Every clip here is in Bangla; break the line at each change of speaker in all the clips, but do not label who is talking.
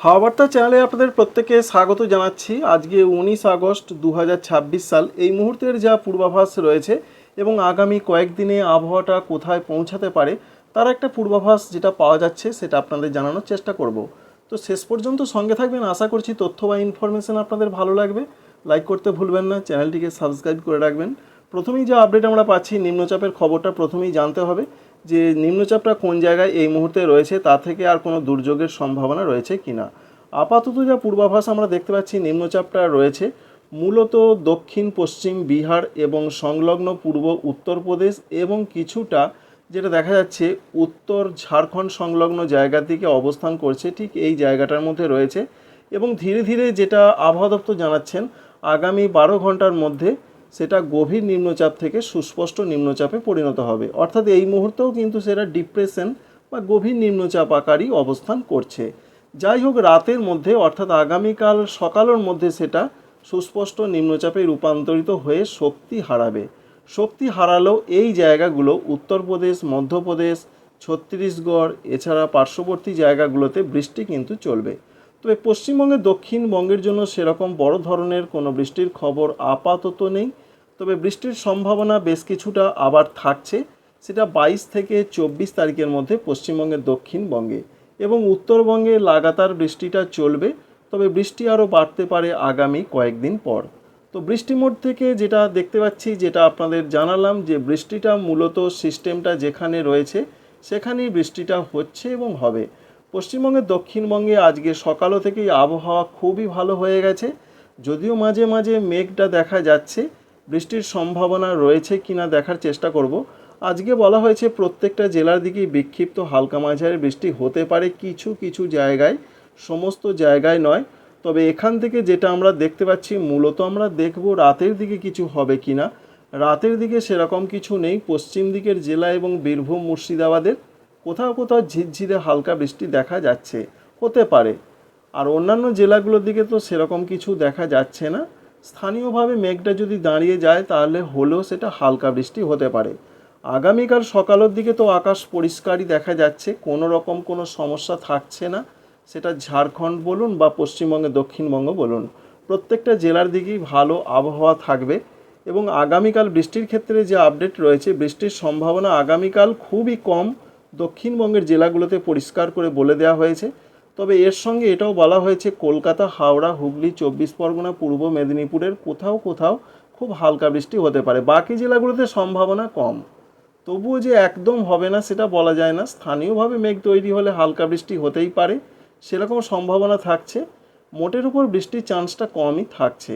হাওয়া বার্তা চ্যানেলে আপনাদের প্রত্যেককে স্বাগত জানাচ্ছি। আজকে 19 আগস্ট 2026 সাল। এই মুহূর্তের যা পূর্বাভাস রয়েছে এবং আগামী কয়েকদিনে আবহাওয়াটা কোথায় পৌঁছাতে পারে তার একটা পূর্বাভাস যেটা পাওয়া যাচ্ছে সেটা আপনাদের জানানোর চেষ্টা করব। তো শেষ পর্যন্ত সঙ্গে থাকবেন, আশা করছি তথ্য বা ইনফরমেশন আপনাদের ভালো লাগবে। লাইক করতে ভুলবেন না, চ্যানেলটিকে সাবস্ক্রাইব করে রাখবেন। প্রথমেই যে আপডেট আমরা পাচ্ছি, নিম্নচাপের খবরটা প্রথমেই জানতে হবে যে নিম্নচাপটা কোন জায়গায় এই মুহূর্তে রয়েছে, তা থেকে আর কোনো দুর্যোগের সম্ভাবনা রয়েছে কিনা। আপাতত যা পূর্বাভাস আমরা দেখতে পাচ্ছি, নিম্নচাপটা রয়েছে মূলত দক্ষিণ পশ্চিম বিহার এবং সংলগ্ন পূর্ব উত্তরপ্রদেশ এবং কিছুটা যেটা দেখা যাচ্ছে উত্তর ঝাড়খণ্ড সংলগ্ন জায়গার দিকে অবস্থান করছে, ঠিক এই জায়গাটার মধ্যে রয়েছে। এবং ধীরে ধীরে যেটা আবহাওয়া দপ্তর জানাচ্ছেন, আগামী 12 ঘন্টার মধ্যে সেটা গভীর নিম্নচাপ থেকে সুস্পষ্ট নিম্নচাপে পরিণত হবে। অর্থাৎ এই মুহূর্তেও কিন্তু সেটা ডিপ্রেশন বা গভীর নিম্নচাপ আকারই অবস্থান করছে। যাই হোক, রাতের মধ্যে অর্থাৎ আগামীকাল সকালের মধ্যে সেটা সুস্পষ্ট নিম্নচাপে রূপান্তরিত হয়ে শক্তি হারাবে। শক্তি হারালেও এই জায়গাগুলো উত্তরপ্রদেশ, মধ্যপ্রদেশ, ছত্তিশগড় এছাড়া পার্শ্ববর্তী জায়গাগুলোতে বৃষ্টি কিন্তু চলবে। তবে পশ্চিমবঙ্গের দক্ষিণবঙ্গের জন্য সেরকম বড় ধরনের কোনো বৃষ্টির খবর আপাতত নেই। তবে বৃষ্টির সম্ভাবনা বেশ কিছুটা আবার থাকছে, সেটা 22 থেকে 24 তারিখের মধ্যে পশ্চিমবঙ্গের দক্ষিণবঙ্গে এবং উত্তরবঙ্গে লাগাতার বৃষ্টিটা চলবে। তবে বৃষ্টি আরও বাড়তে পারে আগামী কয়েকদিন পর। তো বৃষ্টি মোড থেকে যেটা দেখতে পাচ্ছি, যেটা আপনাদের জানালাম, যে বৃষ্টিটা মূলত সিস্টেমটা যেখানে রয়েছে সেখানেই বৃষ্টিটা হচ্ছে এবং হবে। পশ্চিমবঙ্গের দক্ষিণবঙ্গে আজকে সকালও থেকেই আবহাওয়া খুবই ভালো হয়ে গেছে, যদিও মাঝে মাঝে মেঘটা দেখা যাচ্ছে। বৃষ্টির সম্ভাবনা রয়েছে কিনা দেখার চেষ্টা করব। আজকে বলা হয়েছে প্রত্যেকটা জেলার দিকেই বিক্ষিপ্ত হালকা মাঝারি বৃষ্টি হতে পারে কিছু কিছু জায়গায়, সমস্ত জায়গায় নয়। তবে এখান থেকে যেটা আমরা দেখতে পাচ্ছি, মূলত আমরা দেখব রাতের দিকে কিছু হবে কিনা। রাতের দিকে সেরকম কিছু নেই। পশ্চিম দিকের জেলা এবং বীরভূম, মুর্শিদাবাদের কোথাও কোথাও ঝিরঝিরে হালকা বৃষ্টি দেখা যাচ্ছে, হতে পারে। আর অন্যান্য জেলাগুলোর দিকে তো সেরকম কিছু দেখা যাচ্ছে না। স্থানীয়ভাবে মেঘটা যদি দাঁড়িয়ে যায় তাহলে হলেও সেটা হালকা বৃষ্টি হতে পারে। আগামীকাল সকালের দিকে তো আকাশ পরিষ্কারই দেখা যাচ্ছে, কোনো রকম কোনো সমস্যা থাকছে না। সেটা ঝাড়খণ্ড বলুন বা পশ্চিমবঙ্গে দক্ষিণবঙ্গ বলুন, প্রত্যেকটা জেলার দিকেই ভালো আবহাওয়া থাকবে। এবং আগামীকাল বৃষ্টির ক্ষেত্রে যে আপডেট রয়েছে, বৃষ্টির সম্ভাবনা আগামীকাল খুবই কম। দক্ষিণবঙ্গের জেলাগুলোতে পরিষ্কার করে বলে দেওয়া হয়েছে। তবে এর সঙ্গে এটাও বলা হয়েছে কলকাতা, হাওড়া, হুগলি, 24 পরগনা, পূর্ব মেদিনীপুরের কোথাও কোথাও খুব হালকা বৃষ্টি হতে পারে। বাকি জেলাগুলোতে সম্ভাবনা কম। তবুও যে একদম হবে না সেটা বলা যায় না। স্থানীয়ভাবে মেঘ তৈরি হলে হালকা বৃষ্টি হতেই পারে, সেরকম সম্ভাবনা থাকছে। মোটের উপর বৃষ্টির চান্সটা কমই থাকছে।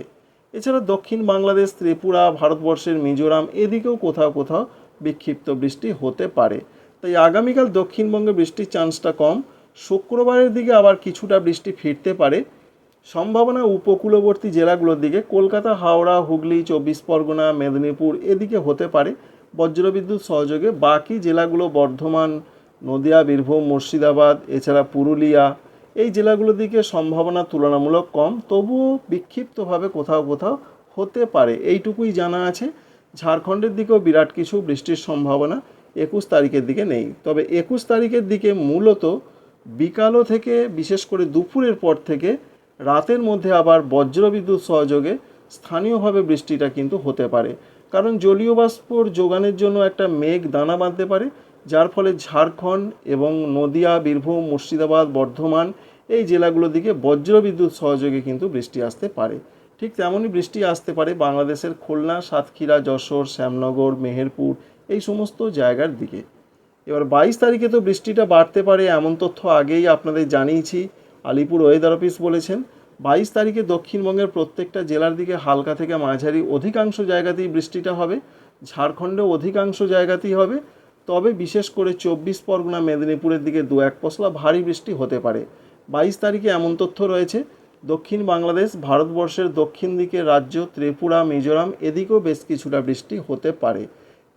এছাড়া দক্ষিণ বাংলাদেশ, ত্রিপুরা, ভারতবর্ষের মিজোরাম এদিকেও কোথাও কোথাও বিক্ষিপ্ত বৃষ্টি হতে পারে। তাই আগামীকাল দক্ষিণবঙ্গে বৃষ্টির চান্সটা কম। শুক্রবারের দিকে আবার কিছুটা বৃষ্টি ফিরতে পারে। সম্ভাবনা উপকূলবর্তী জেলাগুলোর দিকে কলকাতা, হাওড়া, হুগলি, 24 পরগনা, মেদিনীপুর এদিকে হতে পারে বজ্রবিদ্যুৎ সহযোগে। বাকি জেলাগুলো বর্ধমান, নদিয়া, বীরভূম, মুর্শিদাবাদ এছাড়া পুরুলিয়া এই জেলাগুলোর দিকে সম্ভাবনা তুলনামূলক কম, তবুও বিক্ষিপ্তভাবে কোথাও কোথাও হতে পারে, এইটুকুই জানা আছে। ঝাড়খণ্ডের দিকেও বিরাট কিছু বৃষ্টির সম্ভাবনা 21 তারিখের দিকে নেই। তবে 21 তারিখের দিকে মূলত বিকালও থেকে বিশেষ করে দুপুরের পর থেকে রাতের মধ্যে আবার বজ্রবিদ্যুৎ সহযোগে স্থানীয়ভাবে বৃষ্টিটা কিন্তু হতে পারে। কারণ জলীয় বাষ্পর যোগানের জন্য একটা মেঘ দানা বাঁধতে পারে, যার ফলে ঝাড়খণ্ড এবং নদিয়া, বীরভূম, মুর্শিদাবাদ, বর্ধমান এই জেলাগুলোর দিকে বজ্রবিদ্যুৎ সহযোগে কিন্তু বৃষ্টি আসতে পারে। ঠিক তেমনই বৃষ্টি আসতে পারে বাংলাদেশের খুলনা, সাতক্ষীরা, যশোর, শ্যামনগর, মেহেরপুর এই সমস্ত জায়গার দিকে। এবার 22 তারিখে তো বৃষ্টিটা বাড়তে পারে, এমন তথ্য আগেই আপনাদের জানিয়েছি। আলিপুর ওয়েদার অফিস বলেছেন 22 তারিখে দক্ষিণবঙ্গের প্রত্যেকটা জেলার দিকে হালকা থেকে মাঝারি অধিকাংশ জায়গাতেই বৃষ্টিটা হবে। ঝাড়খণ্ডেও অধিকাংশ জায়গাতেই হবে। তবে বিশেষ করে 24 পরগনা, মেদিনীপুরের দিকে 2-1 পশলা ভারী বৃষ্টি হতে পারে। 22 তারিখে এমন তথ্য রয়েছে। দক্ষিণ বাংলাদেশ, ভারতবর্ষের দক্ষিণ দিকের রাজ্য ত্রিপুরা, মিজোরাম এদিকেও বেশ কিছুটা বৃষ্টি হতে পারে।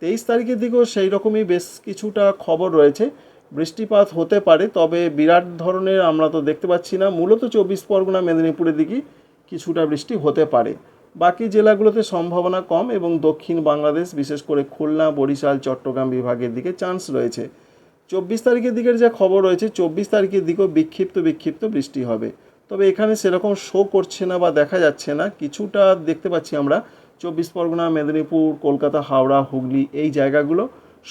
23 তারিখের দিকেও সেই রকমই বেশ কিছুটা খবর রয়েছে, বৃষ্টিপাত হতে পারে। তবে বিরাট ধরনের আমরা তো দেখতে পাচ্ছি না। মূলত 24 পরগনা, মেদিনীপুরের দিকেই কিছুটা বৃষ্টি হতে পারে। বাকি জেলাগুলোতে সম্ভাবনা কম এবং দক্ষিণ বাংলাদেশ বিশেষ করে খুলনা, বরিশাল, চট্টগ্রাম বিভাগের দিকে চান্স রয়েছে। তারিখের দিকের যা খবর রয়েছে 24 তারিখের দিকেও বিক্ষিপ্ত বৃষ্টি হবে, তবে এখানে সেরকম শো করছে না বা দেখা যাচ্ছে না। কিছুটা দেখতে পাচ্ছি আমরা 24 পরগনা, মেদিনীপুর, কলকাতা, হাওড়া, হুগলি এই জায়গাগুলো,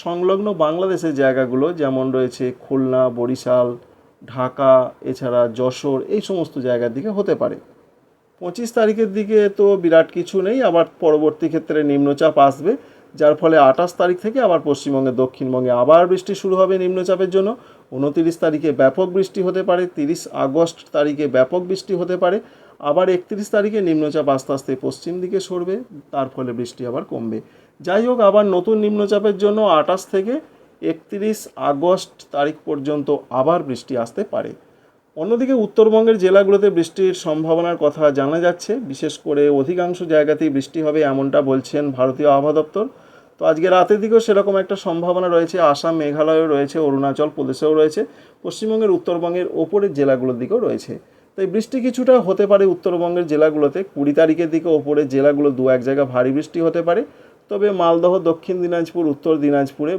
সংলগ্ন বাংলাদেশের জায়গাগুলো যেমন রয়েছে খুলনা, বরিশাল, ঢাকা, এছাড়া যশোর, এই সমস্ত জায়গার দিকে হতে পারে। 25 তারিখের দিকে তো বিরাট কিছু নেই, আবার পরবর্তী ক্ষেত্রে নিম্নচাপ আসবে, যার ফলে 28 তারিখ থেকে আবার পশ্চিমবঙ্গে, দক্ষিণবঙ্গে আবার বৃষ্টি শুরু হবে নিম্নচাপের জন্য। 29 তারিখে ব্যাপক বৃষ্টি হতে পারে, 30 আগস্ট তারিখে ব্যাপক বৃষ্টি হতে পারে, আবার 31 তারিখে নিম্নচাপ আস্তে আস্তে পশ্চিম দিকে সরবে, তার ফলে বৃষ্টি আবার কমবে। যাই হোক, আবার নতুন নিম্নচাপের জন্য 28 থেকে 31 আগস্ট তারিখ পর্যন্ত আবার বৃষ্টি আসতে পারে। অন্যদিকে উত্তরবঙ্গের জেলাগুলোতে বৃষ্টির সম্ভাবনার কথা জানা যাচ্ছে, বিশেষ করে অধিকাংশ জায়গাতেই বৃষ্টি হবে এমনটা বলছেন ভারতীয় আবহাওয়া দপ্তর। তো আজকে রাতের দিকেও সেরকম একটা সম্ভাবনা রয়েছে, আসাম, মেঘালয়েও রয়েছে, অরুণাচল প্রদেশেও রয়েছে, পশ্চিমবঙ্গের উত্তরবঙ্গের ওপরের জেলাগুলোর দিকেও রয়েছে। তাই বৃষ্টি কিছুটা হতে পারে উত্তরবঙ্গের জেলাগুলোতে। 20 তারিখের দিকে ওপরের জেলাগুলো 2-1 জায়গা ভারী বৃষ্টি হতে পারে, তবে মালদহ, দক্ষিণ দিনাজপুর, উত্তর দিনাজপুরে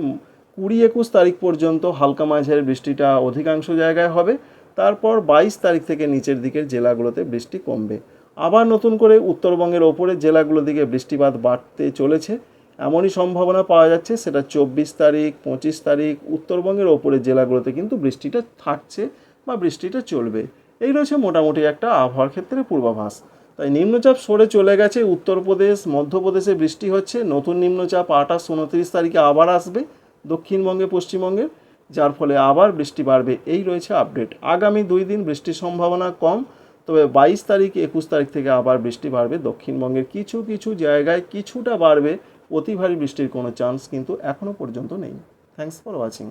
20-21 তারিখ পর্যন্ত হালকা মাঝারি বৃষ্টিটা অধিকাংশ জায়গায় হবে। তারপর 22 তারিখ থেকে নিচের দিকের জেলাগুলোতে বৃষ্টি কমবে। আবার নতুন করে উত্তরবঙ্গের ওপরের জেলাগুলোর দিকে বৃষ্টিপাত বাড়তে চলেছে, এমনই সম্ভাবনা পাওয়া যাচ্ছে। সেটা 24 তারিখ, 25 তারিখ উত্তরবঙ্গের ওপরের জেলাগুলোতে কিন্তু বৃষ্টিটা থাকছে বা বৃষ্টিটা চলবে। এই রয়েছে মোটামুটি একটা আবহাওয়ার ক্ষেত্রে পূর্বাভাস। তাই নিম্নচাপ সরে চলে গেছে, উত্তরপ্রদেশ, মধ্যপ্রদেশে বৃষ্টি হচ্ছে, নতুন নিম্নচাপ 28-29 তারিখে আবার আসবে দক্ষিণবঙ্গে, পশ্চিমবঙ্গে, যার ফলে আবার বৃষ্টি বাড়বে। এই রয়েছে আপডেট। আগামী 2 দিন বৃষ্টির সম্ভাবনা কম, তবে 22 তারিখ, 21 তারিখ থেকে আবার বৃষ্টি বাড়বে দক্ষিণবঙ্গের কিছু কিছু জায়গায়, কিছুটা বাড়বে। অতি ভারী বৃষ্টির কোনো চান্স কিন্তু এখনও পর্যন্ত নেই। Thanks for watching.